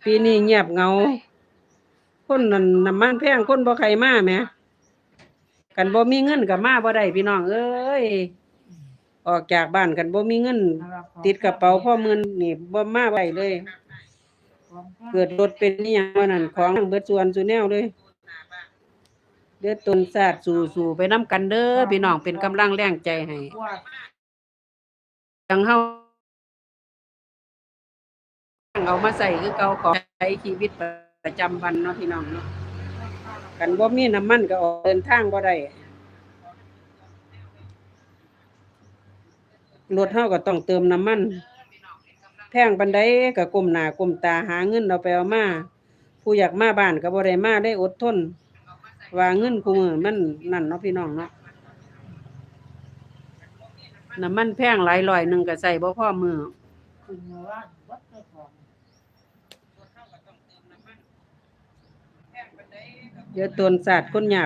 ปีนี้เงียบเหงาคนนั่นน้ำมันแพงคนบ่ใครมาแหมกันบ่มีเงินก็มาบ่ได้พี่น้องเอ้ยออกจากบ้านกันบ่มีเงินติดกระเป๋าพ่อหมื่นนี่บ่มาไหวเลย เกิดรถเป็นอีหยังว่านั่นของเบิดส่วนสุแนวเลยเด้อตนศาสตร์สู่ๆไปนำกันเด้อพี่น้องเป็นกำลังแรงใจให้จังเฮาเอามาใช้คือเก่าของใช้ชีวิตประจำวันเนาะพี่น้องเนาะกันบ่มีน้ำมันก็ออกเดินทางบ่ได้รถเฮาก็ต้องเติมน้ำมันแพงปานใดก็ก้มหน้าก้มตาหาเงินเอาไปเอามาผู้อยากมาบ้านก็บ่ได้มาได้อดทนว่าเงินคุมื้อมันนั่นเนาะพี่น้องเนาะน้ำมันแพงหลายร้อยหนึงก็ใช้บ่พอมื้อเดี๋ยวตนศาสตร์คนยาก